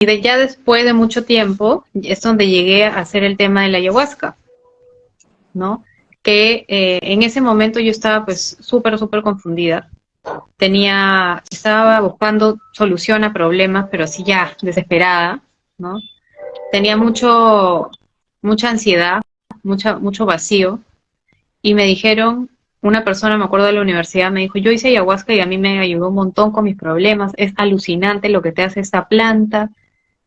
ya después de mucho tiempo es donde llegué a hacer el tema de la ayahuasca, ¿no? Que en ese momento yo estaba pues súper confundida. Estaba buscando solución a problemas, pero así ya, desesperada, ¿no? Tenía mucha ansiedad, mucho vacío, y me dijeron, una persona, me acuerdo de la universidad, me dijo, yo hice ayahuasca y a mí me ayudó un montón con mis problemas, es alucinante lo que te hace esta planta.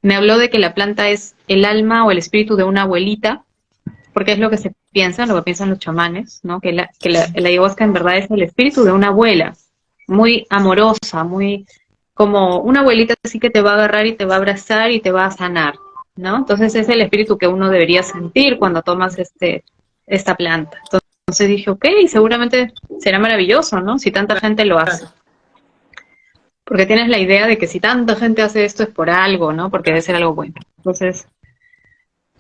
Me habló de que la planta es el alma o el espíritu de una abuelita, porque es lo que se piensa, lo que piensan los chamanes, ¿no? La ayahuasca en verdad es el espíritu de una abuela, muy amorosa, muy como una abuelita así que te va a agarrar y te va a abrazar y te va a sanar, ¿no? Entonces es el espíritu que uno debería sentir cuando tomas esta planta. Entonces dije, ok, seguramente será maravilloso, ¿no? Si tanta gente lo hace. Porque tienes la idea de que si tanta gente hace esto es por algo, ¿no? Porque debe ser algo bueno. Entonces,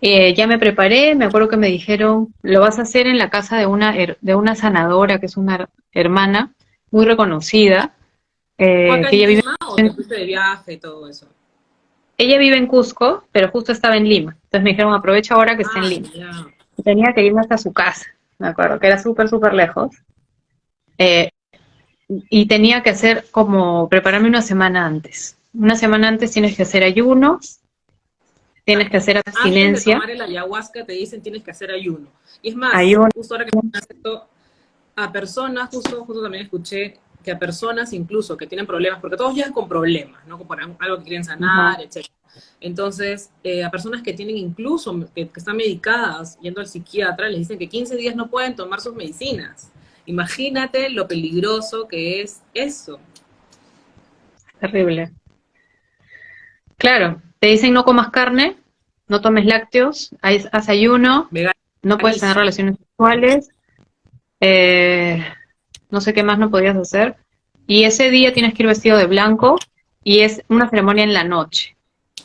ya me preparé, me acuerdo que me dijeron, lo vas a hacer en la casa de una sanadora, que es una hermana muy reconocida, ¿Fue acá que en ella vive Lima o te fuiste de viaje y todo eso? ella vive en Cusco, pero justo estaba en Lima. Entonces me dijeron, aprovecha ahora que está en Ah, Lima. ya. Y tenía que irme hasta su casa, me acuerdo, que era súper lejos. Eh, y tenía que hacer como prepararme una semana antes. Una semana antes tienes que hacer ayuno, tienes que hacer Antes de abstinencia, tomar el ayahuasca te dicen tienes que hacer ayuno. Y es más, ayuno, justo ahora que me esto, a personas, justo también escuché que a personas incluso que tienen problemas, porque todos llegan con problemas, ¿no? Con algo que quieren ajá. sanar, etc. Entonces, a personas que tienen incluso, que están medicadas, yendo al psiquiatra, les dicen que 15 días no pueden tomar sus medicinas. Imagínate lo peligroso que es eso. Terrible. Claro, te dicen no comas carne, no tomes lácteos, haz ayuno, no puedes tener Veganismo. relaciones sexuales, eh, no sé qué más no podías hacer. Y ese día tienes que ir vestido de blanco y es una ceremonia en la noche,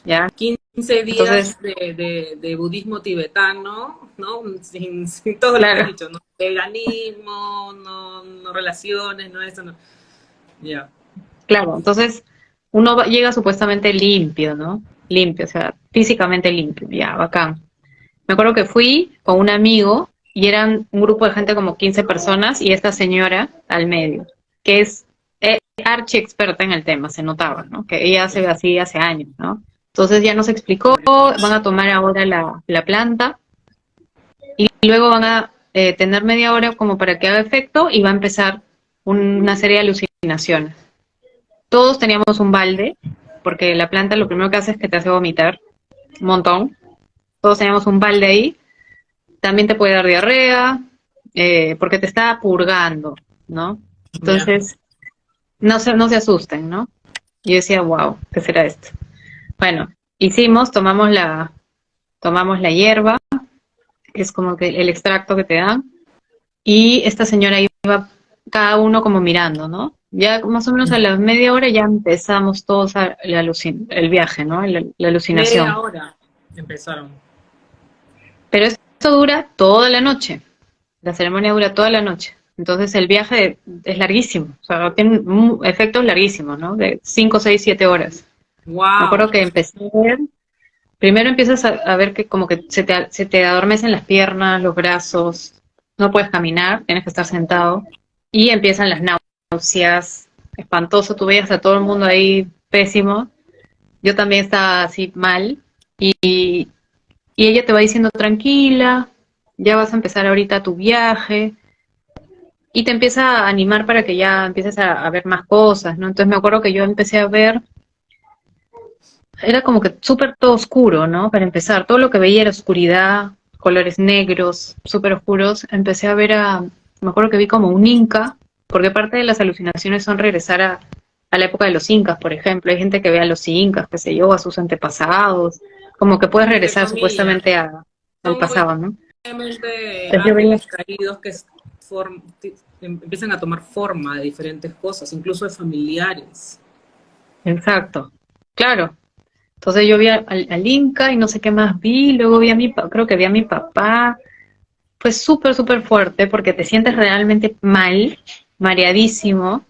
¿ya? 15 Entonces, días de budismo tibetano, ¿no? Sin todo lo que has claro, dicho, ¿no? Veganismo, no relaciones, no eso, no. Ya. claro, entonces llega supuestamente limpio, ¿no? Limpio, o sea, físicamente limpio, ya, bacán. Me acuerdo que fui con un amigo y eran un grupo de gente como 15 personas y esta señora al medio, que es archi experta en el tema, se notaba, ¿no? Que ella hace así hace años, ¿no? Entonces ya nos explicó, van a tomar ahora la planta y luego van a tener media hora como para que haga efecto y va a empezar una serie de alucinaciones. Todos teníamos un balde, porque la planta lo primero que hace es que te hace vomitar un montón. Todos teníamos un balde ahí. También te puede dar diarrea, porque te está purgando, ¿no? Ya. Entonces, no se asusten, ¿no? Yo decía, wow, ¿qué será esto? Bueno, tomamos la hierba, que es como que el extracto que te dan, y esta señora iba cada uno como mirando, ¿no? Ya más o menos a la media hora ya empezamos todos el viaje, ¿no? La Media alucinación. hora empezaron. Pero esto dura toda la noche. La ceremonia dura toda la noche. Entonces el viaje es larguísimo. O sea, tiene efectos larguísimos, ¿no? De 5, 6, 7 horas. Me Wow. acuerdo que empecé a ver. Primero empiezas a ver que como que se te adormecen las piernas, los brazos. No puedes caminar, tienes que estar sentado. Y empiezan las náuseas. Espantoso. Tú veías a todo el mundo ahí pésimo. Yo también estaba así mal. Y ella te va diciendo, tranquila, ya vas a empezar ahorita tu viaje, y te empieza a animar para que ya empieces a ver más cosas, ¿no? Entonces me acuerdo que yo empecé a ver, era como que súper todo oscuro, ¿no? Para empezar, todo lo que veía era oscuridad, colores negros, súper oscuros. Me acuerdo que vi como un inca, porque parte de las alucinaciones son regresar a la época de los incas, por ejemplo. Hay gente que ve a los incas, qué sé yo, a sus antepasados, como que puedes Entre regresar comillas. supuestamente al Son pasado, ¿no? obviamente Entonces yo veía, ángeles caídos que empiezan a tomar forma de diferentes cosas, incluso de familiares. exacto, claro. Entonces yo vi al Inca y no sé qué más vi, luego creo que vi a mi papá. Fue súper fuerte porque te sientes realmente mal, mareadísimo.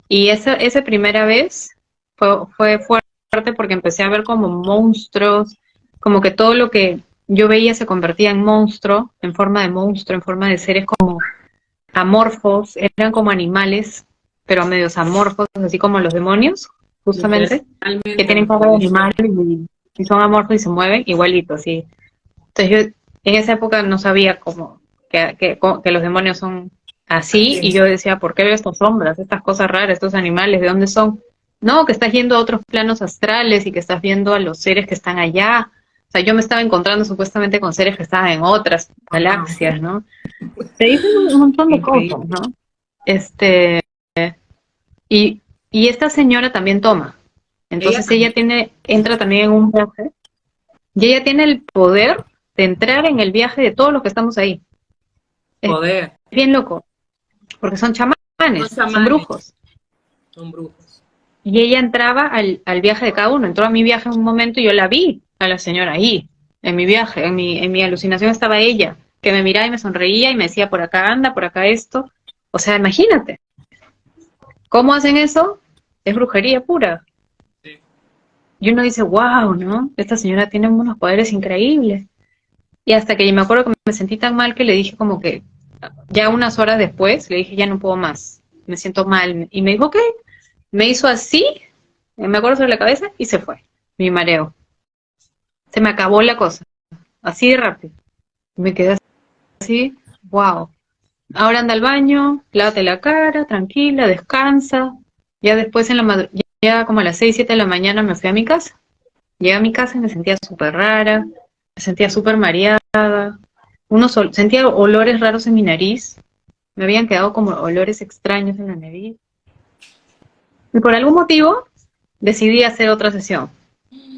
Y esa primera vez fue fuerte fuerte porque empecé a ver como monstruos, como que todo lo que yo veía se convertía en monstruo, en forma de seres como amorfos, eran como animales, pero medios amorfos, así como los demonios, justamente, que Literalmente tienen como cara lo de dice. animal y son amorfos y se mueven igualito, así. Entonces yo en esa época no sabía cómo que los demonios son así, Así y es. yo decía, ¿por qué veo estas sombras, estas cosas raras, estos animales, de dónde son? No, que estás yendo a otros planos astrales y que estás viendo a los seres que están allá. O sea, yo me estaba encontrando supuestamente con seres que estaban en otras Wow, galaxias, ¿no? Se dicen un montón de cosas, increíble. ¿no? Este, y, y esta señora también toma. Ella Entonces ella también, entra también en un viaje, y ella tiene el poder de entrar en el viaje de todos los que estamos ahí. Es poder. bien loco, porque son Son chamanes, son chamanes, brujos. son brujos. Y ella entraba al viaje de cada uno. Entró a mi viaje en un momento y yo la vi a la señora ahí, en mi viaje, en mi alucinación estaba ella, que me miraba y me sonreía y me decía, por acá anda, por acá esto. O sea, imagínate, ¿cómo hacen eso? Es brujería pura. Sí. Y uno dice, wow, ¿no? Esta señora tiene unos poderes increíbles. Y hasta que me acuerdo que me sentí tan mal que le dije como que, ya unas horas después, le dije, ya no puedo más, me siento mal. Y me dijo, ok, me hizo así, me acuerdo sobre la cabeza y se fue, mi mareo. Se me acabó la cosa, así de rápido. Me quedé así, wow. Ahora anda al baño, lávate la cara, tranquila, descansa. Ya después ya como a las 6 7 de la mañana me fui a mi casa. Llegué a mi casa y me sentía súper rara, me sentía súper mareada, sentía olores raros en mi nariz, me habían quedado como olores extraños en la nariz. Y por algún motivo decidí hacer otra sesión.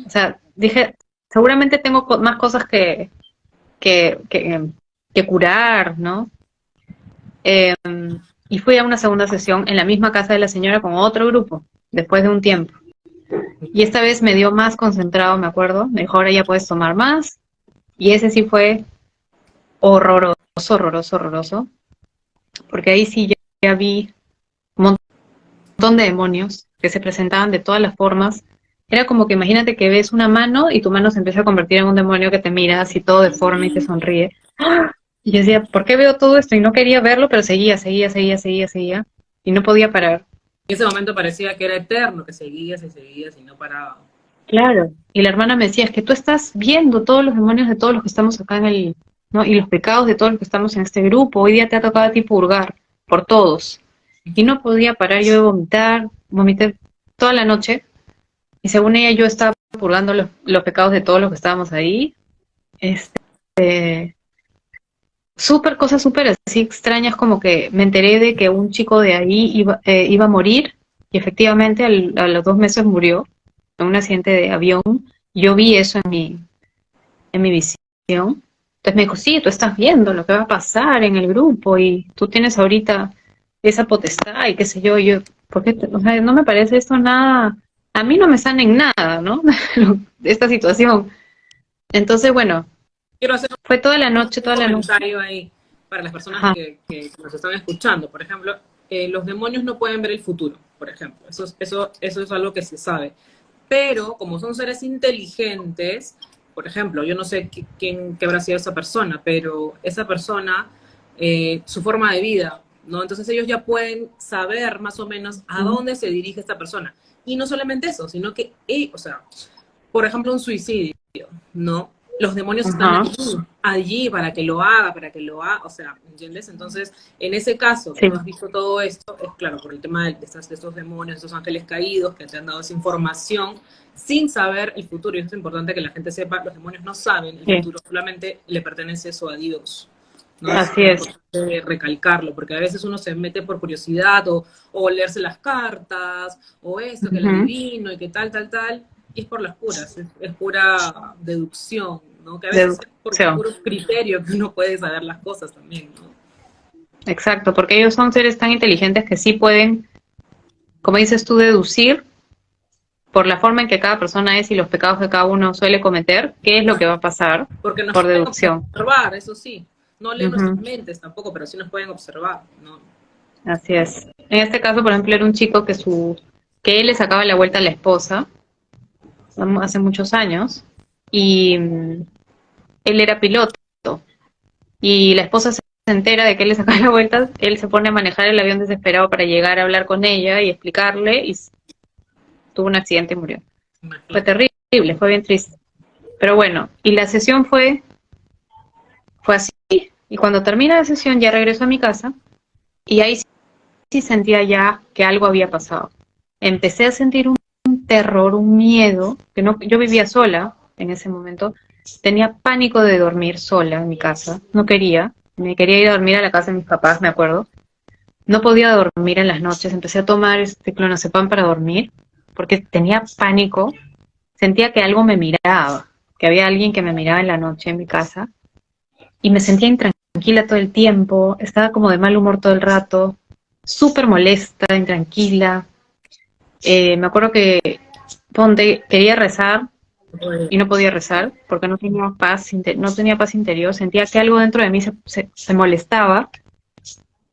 O sea, dije, seguramente tengo más cosas que, que, que curar, ¿no? Eh, y fui a una segunda sesión en la misma casa de la señora con otro grupo, después de un tiempo. Y esta vez me dio más concentrado, me acuerdo. Me dijo, ahora ya puedes tomar más. Y ese sí fue horroroso, horroroso, horroroso. Porque ahí sí ya vi un montón de demonios que se presentaban de todas las formas. Era como que imagínate que ves una mano y tu mano se empieza a convertir en un demonio que te mira así todo deforme y te sonríe. ¡Ah! Y yo decía, ¿por qué veo todo esto? Y no quería verlo, pero seguía. Y no podía parar. En ese momento parecía que era eterno, que seguías y seguías y no paraba. Claro. Y la hermana me decía, es que tú estás viendo todos los demonios de todos los que estamos acá en el, ¿no? Y los pecados de todos los que estamos en este grupo. Hoy día te ha tocado a ti purgar por todos. Y no podía parar yo de vomitar, vomité toda la noche. Y según ella yo estaba purgando los pecados de todos los que estábamos ahí. Este, cosas súper así extrañas, como que me enteré de que un chico de ahí iba a morir, y efectivamente a los 2 meses murió en un accidente de avión. Yo vi eso en mi visión. Entonces me dijo, sí, tú estás viendo lo que va a pasar en el grupo y tú tienes ahorita esa potestad y qué sé yo. ¿Por qué? O sea, no me parece esto nada, a mí no me sana en nada, ¿no? Esta situación. Entonces, bueno, Quiero hacer fue toda la noche, un toda la noche. comentario ahí para las personas Ajá. que nos están escuchando. Por ejemplo, los demonios no pueden ver el futuro, por ejemplo. Eso es algo que se sabe. Pero como son seres inteligentes, por ejemplo, yo no sé qué habrá sido esa persona, pero esa persona, su forma de vida, ¿no? Entonces ellos ya pueden saber más o menos a dónde se dirige esta persona. Y no solamente eso, sino que, o sea, por ejemplo, un suicidio, ¿no? Los demonios están Ajá. allí para que lo haga, o sea, ¿entiendes? Entonces, en ese caso, que Sí, tú has visto todo esto, es claro, por el tema de estos demonios, estos ángeles caídos que te han dado esa información sin saber el futuro, y es importante que la gente sepa, los demonios no saben el sí, futuro, solamente le pertenece eso a Dios. ¿No? Es así es. importante recalcarlo, porque a veces uno se mete por curiosidad o leerse las cartas, o esto, que el Ujú. adivino y que tal, y es por las puras, es pura deducción, ¿no? Que a veces es por Deducción. puro criterio que uno puede saber las cosas también, ¿no? Exacto, porque ellos son seres tan inteligentes que sí pueden, como dices tú, deducir por la forma en que cada persona es y los pecados que cada uno suele cometer, qué es lo que va a pasar Porque nos por pueden deducción. observar, eso sí, no leen nuestras Ujú. mentes tampoco, pero sí nos pueden observar, ¿no? Así es. En este caso, por ejemplo, era un chico que él le sacaba la vuelta a la esposa, hace muchos años, y él era piloto, y la esposa se entera de que él le saca la vuelta, él se pone a manejar el avión desesperado para llegar a hablar con ella y explicarle, y tuvo un accidente y murió. Fue Imagínate. terrible, fue bien triste. Pero bueno, y la sesión fue así, y cuando termina la sesión ya regreso a mi casa, y ahí sí sentía ya que algo había pasado. Empecé a sentir un terror, un miedo, que no, yo vivía sola en ese momento, tenía pánico de dormir sola en mi casa, no quería, me quería ir a dormir a la casa de mis papás, me acuerdo, no podía dormir en las noches, empecé a tomar clonazepam para dormir, porque tenía pánico, sentía que algo me miraba, que había alguien que me miraba en la noche en mi casa, y me sentía intranquila todo el tiempo, estaba como de mal humor todo el rato, súper molesta, intranquila. Me acuerdo que quería rezar y no podía rezar porque no tenía paz, no tenía paz interior, sentía que algo dentro de mí se molestaba,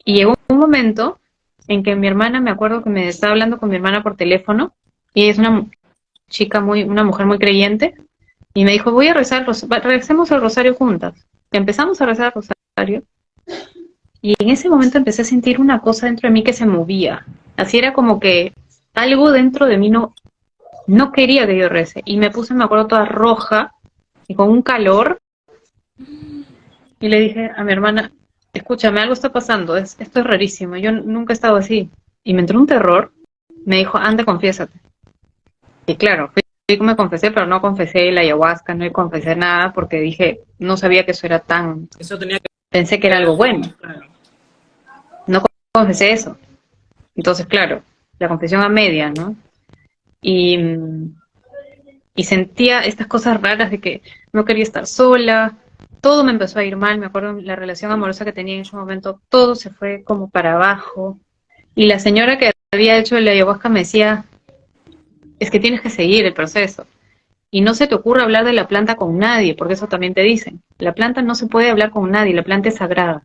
y llegó un momento en que mi hermana, me acuerdo que me estaba hablando con mi hermana por teléfono, y es una mujer muy creyente, y me dijo, voy a rezar, recemos el rosario juntas. Empezamos a rezar el rosario, y en ese momento empecé a sentir una cosa dentro de mí que se movía. Así era como que algo dentro de mí no quería que yo rece. Y me puse, me acuerdo, toda roja y con un calor. Y le dije a mi hermana, escúchame, algo está pasando, esto es rarísimo, yo nunca he estado así. Y me entró un terror, me dijo, anda, confiésate. Y claro, me confesé, pero no confesé la ayahuasca, no confesé nada, porque dije, no sabía que eso era tan, Eso tenía que pensé que era ver algo bueno, con, claro. no confesé eso. Entonces, claro, la confesión a media, ¿no? Y, y sentía estas cosas raras de que no quería estar sola, todo me empezó a ir mal, me acuerdo la relación amorosa que tenía en ese momento, todo se fue como para abajo, y la señora que había hecho el ayahuasca me decía, es que tienes que seguir el proceso, y no se te ocurra hablar de la planta con nadie, porque eso también te dicen, la planta no se puede hablar con nadie, la planta es sagrada,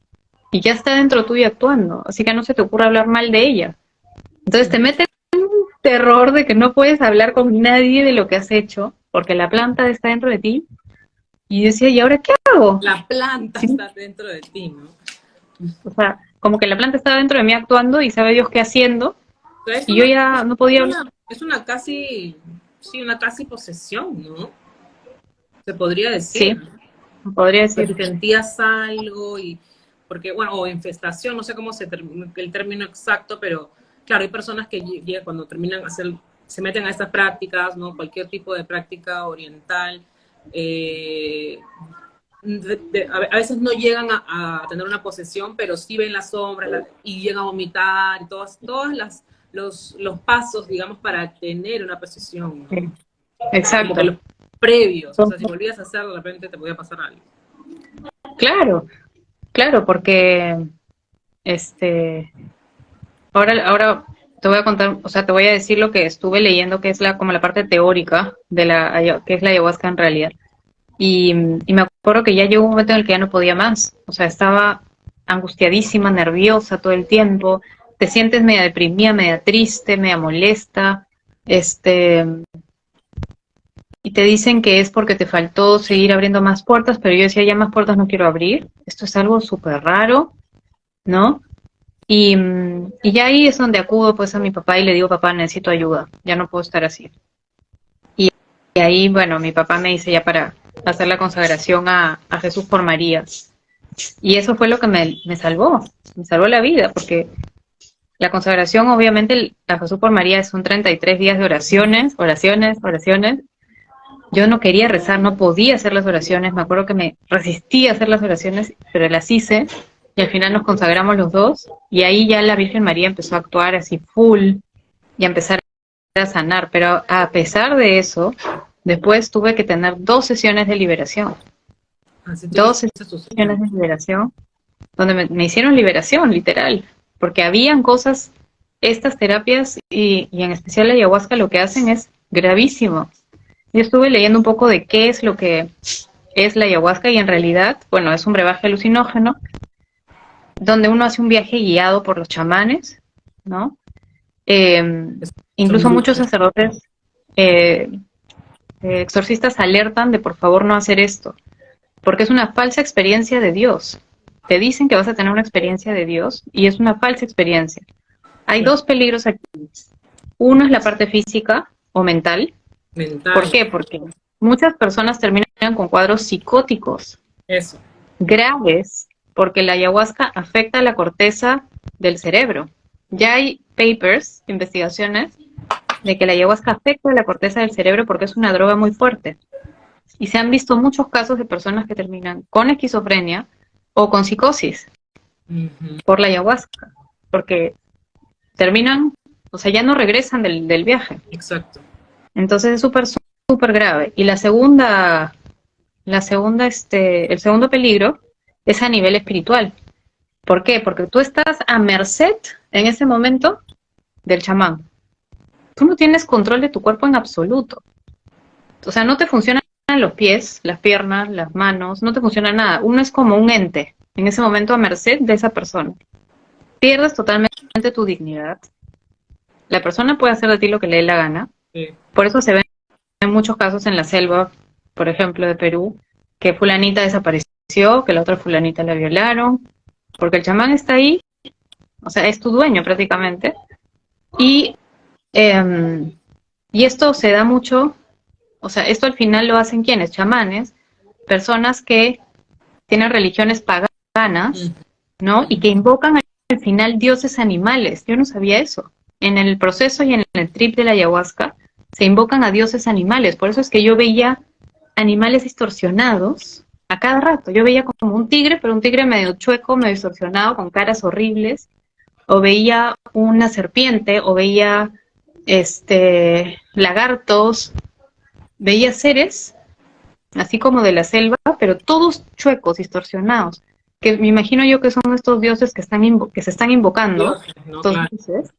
y ya está dentro tuyo actuando, así que no se te ocurra hablar mal de ella. Entonces te mete un terror de que no puedes hablar con nadie de lo que has hecho, porque la planta está dentro de ti. Y yo decía, ¿y ahora qué hago? La planta ¿Sí? está dentro de ti, ¿no? O sea, como que la planta estaba dentro de mí actuando y sabe Dios qué haciendo, O sea, y yo ya no podía hablar. es una casi, sí, una casi posesión, ¿no? Se podría Sí, decir. podría Pues si decir. sentías algo y, porque, bueno, o infestación, no sé cómo el término exacto, pero claro, hay personas que cuando terminan se meten a estas prácticas, ¿no? Cualquier tipo de práctica oriental, eh, a veces no llegan a tener una posesión, pero sí ven las sombras y llegan a vomitar y los pasos, digamos, para tener una posesión, Sí, ¿no? Como que exacto. los previos, o sea, si volvías a hacer, de repente te podía pasar algo. Claro, claro, porque este, ahora te voy a contar, o sea, te voy a decir lo que estuve leyendo, que es como la parte teórica de que es la ayahuasca en realidad. Y, y me acuerdo que ya llegó un momento en el que ya no podía más. O sea, estaba angustiadísima, nerviosa todo el tiempo. Te sientes media deprimida, media triste, media molesta. Este, y te dicen que es porque te faltó seguir abriendo más puertas, pero yo decía, ya más puertas no quiero abrir. Esto es algo súper raro, ¿no? Y ya ahí es donde acudo pues a mi papá y le digo, papá, necesito ayuda, ya no puedo estar así. Y ahí, bueno, mi papá me dice ya para hacer la consagración a Jesús por María. Y eso fue lo que me salvó la vida, porque la consagración, obviamente, a Jesús por María son 33 días de oraciones, oraciones, oraciones. Yo no quería rezar, no podía hacer las oraciones, me acuerdo que me resistí a hacer las oraciones, pero las hice, y al final nos consagramos los dos, y ahí ya la Virgen María empezó a actuar así full, y a empezar a sanar, pero a pesar de eso, después tuve que tener 2 sesiones de liberación, Así dos tuviste tus sesiones de liberación, donde me hicieron liberación, literal, porque habían cosas, estas terapias y en especial la ayahuasca lo que hacen es gravísimo. Yo estuve leyendo un poco de qué es lo que es la ayahuasca y en realidad, bueno, es un brebaje alucinógeno donde uno hace un viaje guiado por los chamanes, ¿no? Eh, son Incluso muchos brujos. sacerdotes eh, exorcistas alertan de por favor no hacer esto, porque es una falsa experiencia de Dios. Te dicen que vas a tener una experiencia de Dios y es una falsa experiencia. Hay dos peligros aquí. Uno es la parte física o mental. ¿Por qué? Porque muchas personas terminan con cuadros psicóticos. Eso. Graves, porque la ayahuasca afecta a la corteza del cerebro. Ya hay papers, investigaciones, de que la ayahuasca afecta a la corteza del cerebro porque es una droga muy fuerte. Y se han visto muchos casos de personas que terminan con esquizofrenia o con psicosis por la ayahuasca, porque terminan, o sea, ya no regresan del viaje. Exacto. Entonces es súper grave. Y el segundo peligro es a nivel espiritual. ¿Por qué? Porque tú estás a merced en ese momento del chamán. Tú no tienes control de tu cuerpo en absoluto. O sea, no te funcionan los pies, las piernas, las manos, no te funciona nada. Uno es como un ente, en ese momento a merced de esa persona. Pierdes totalmente tu dignidad. La persona puede hacer de ti lo que le dé la gana. Sí. Por eso se ven en muchos casos en la selva, por ejemplo, de Perú, que fulanita desapareció, que la otra fulanita la violaron, porque el chamán está ahí, o sea, es tu dueño prácticamente. Y esto se da mucho, o sea, esto al final lo hacen ¿quiénes? Chamanes, personas que tienen religiones paganas, ¿no? Y que invocan al final dioses animales. Yo no sabía eso. En el proceso y en el trip de la ayahuasca se invocan a dioses animales. Por eso es que yo veía animales distorsionados a cada rato. Yo veía como un tigre, pero un tigre medio chueco, medio distorsionado, con caras horribles. O veía una serpiente, o veía lagartos. Veía seres, así como de la selva, pero todos chuecos, distorsionados. Que me imagino yo que son estos dioses que se están invocando, Dioses, ¿no? estos Claro. dioses,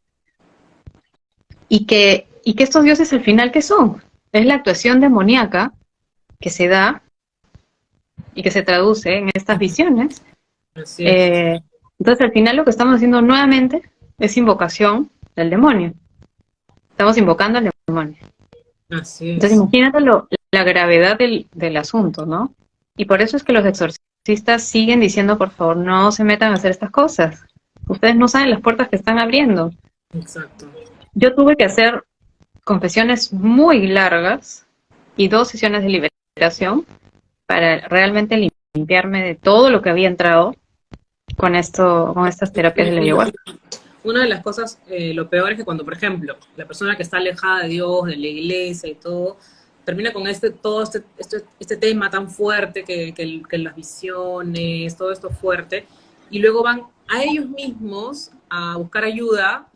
y que estos dioses al final, ¿qué son? Es la actuación demoníaca que se da y que se traduce en estas visiones. Así es. Entonces al final lo que estamos haciendo nuevamente es invocación del demonio. Estamos invocando al demonio. Así es. Entonces imagínate la gravedad del asunto, ¿no? Y por eso es que los exorcistas siguen diciendo, por favor, no se metan a hacer estas cosas. Ustedes no saben las puertas que están abriendo. Exacto. Yo tuve que hacer confesiones muy largas y 2 sesiones de liberación para realmente limpiarme de todo lo que había entrado con estas terapias de la ayahuasca. Una de las cosas, lo peor es que cuando, por ejemplo, la persona que está alejada de Dios, de la iglesia y todo, termina con todo este tema tan fuerte que las visiones, todo esto fuerte, y luego van a ellos mismos a buscar ayuda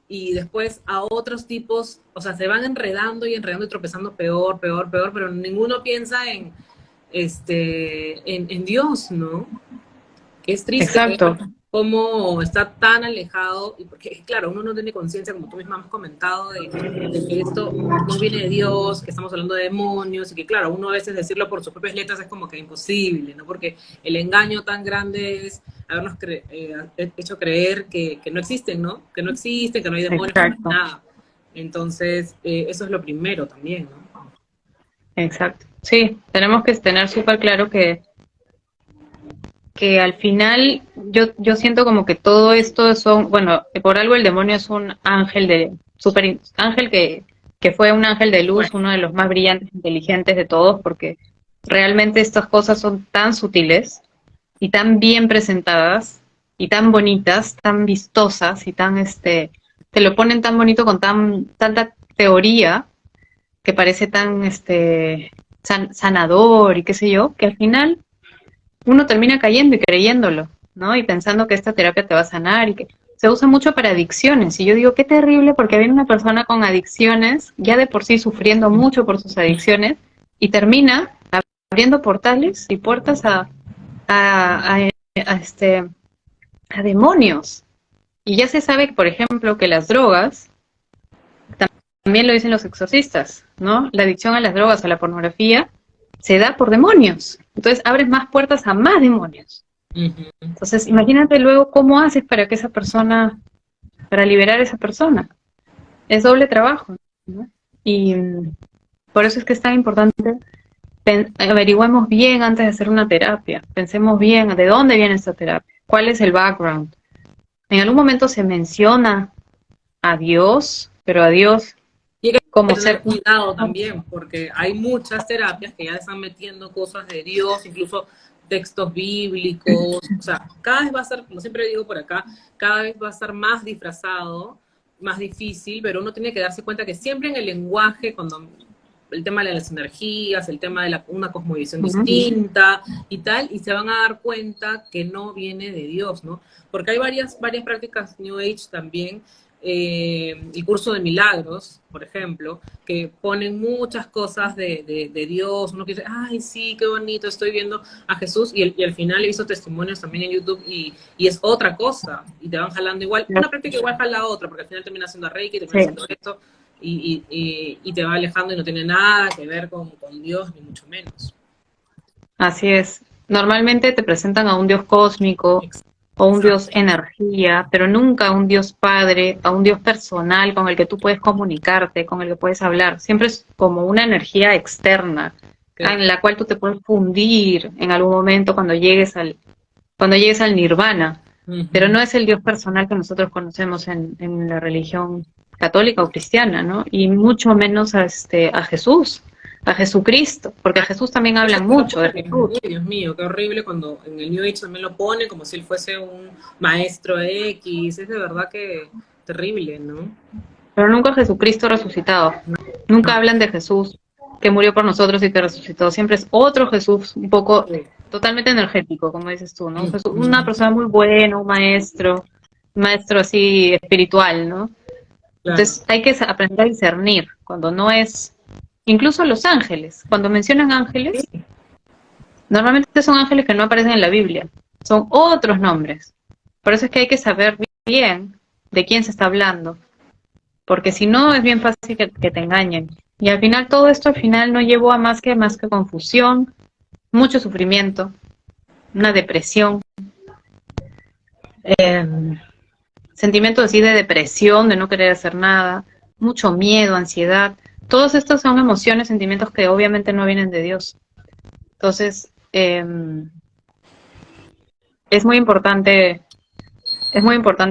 y después a otros tipos, o sea, se van enredando y tropezando peor, pero ninguno piensa en Dios, ¿no? Que es triste. Exacto. Cómo está tan alejado, y porque, claro, uno no tiene conciencia, como tú misma has comentado, de que esto no viene de Dios, que estamos hablando de demonios, y que, claro, uno a veces decirlo por sus propias letras es como que imposible, ¿no? Porque el engaño tan grande es habernos hecho creer que no existen, ¿no? Que no existen, que no hay demonios, que no hay nada. Entonces, eso es lo primero también, ¿no? Exacto. Sí, tenemos que tener súper claro que al final yo siento como que todo esto son, bueno, por algo el demonio es un ángel ángel que fue un ángel de luz, uno de los más brillantes, inteligentes de todos, porque realmente estas cosas son tan sutiles y tan bien presentadas y tan bonitas, tan vistosas y tan te lo ponen tan bonito con tanta teoría que parece tan sanador y qué sé yo, que al final uno termina cayendo y creyéndolo, ¿no? Y pensando que esta terapia te va a sanar y que se usa mucho para adicciones. Y yo digo, qué terrible, porque viene una persona con adicciones, ya de por sí sufriendo mucho por sus adicciones, y termina abriendo portales y puertas a demonios. Y ya se sabe, por ejemplo, que las drogas, también lo dicen los exorcistas, ¿no? La adicción a las drogas, a la pornografía, se da por demonios. Entonces abres más puertas a más demonios. Entonces imagínate luego cómo haces para que para liberar a esa persona. Es doble trabajo, ¿no? Y Por eso es que es tan importante, averigüemos bien antes de hacer una terapia, pensemos bien de dónde viene esta terapia, cuál es el background. En algún momento se menciona a Dios, pero a Dios Y hay que como tener ser... cuidado también, porque hay muchas terapias que ya están metiendo cosas de Dios, incluso textos bíblicos, o sea, cada vez va a ser, como siempre digo por acá, cada vez va a estar más disfrazado, más difícil, pero uno tiene que darse cuenta que siempre en el lenguaje, cuando el tema de las energías, el tema de una cosmovisión distinta y tal, y se van a dar cuenta que no viene de Dios, ¿no? Porque hay varias prácticas New Age también, el curso de milagros, por ejemplo, que ponen muchas cosas de Dios, uno que dice, ay, sí, qué bonito, estoy viendo a Jesús, y al final he visto testimonios también en YouTube, y es otra cosa, y te van jalando igual, una práctica igual jala a otra, porque al final termina haciendo Reiki, termina haciendo esto, y te va alejando y no tiene nada que ver con Dios, ni mucho menos. Así es. Normalmente te presentan a un Dios cósmico o un Dios energía, pero nunca a un Dios padre, a un Dios personal con el que tú puedes comunicarte, con el que puedes hablar. Siempre es como una energía externa en la cual tú te puedes fundir en algún momento cuando llegues al nirvana. Pero no es el Dios personal que nosotros conocemos en la religión católica o cristiana, ¿no? Y mucho menos a Jesús, a Jesucristo, porque a Jesús también hablan mucho de Jesús. Dios mío, qué horrible cuando en el New Age también lo ponen como si él fuese un maestro X, es de verdad que terrible, ¿no? Pero nunca Jesucristo resucitado, nunca hablan de Jesús que murió por nosotros y que resucitó, siempre es otro Jesús, un poco totalmente energético, como dices tú, ¿no? Jesús, una persona muy buena, un maestro así espiritual, ¿no? Entonces hay que aprender a discernir cuando no es, incluso los ángeles, cuando mencionan ángeles, normalmente son ángeles que no aparecen en la Biblia, son otros nombres. Por eso es que hay que saber bien de quién se está hablando, porque si no es bien fácil que te engañen. Y al final todo esto al final no llevó a más que confusión, mucho sufrimiento, una depresión, sentimientos así de depresión, de no querer hacer nada, mucho miedo, ansiedad. Todos estos son emociones, sentimientos que obviamente no vienen de Dios. Entonces, es muy importante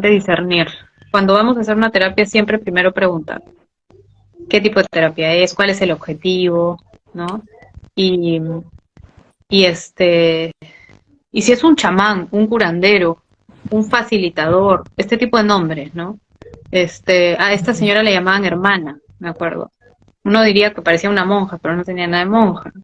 discernir. Cuando vamos a hacer una terapia, siempre primero preguntar qué tipo de terapia es, cuál es el objetivo, ¿no? Y si es un chamán, un curandero, un facilitador, este tipo de nombres, ¿no? A esta señora le llamaban hermana, me acuerdo. Uno diría que parecía una monja, pero no tenía nada de monja.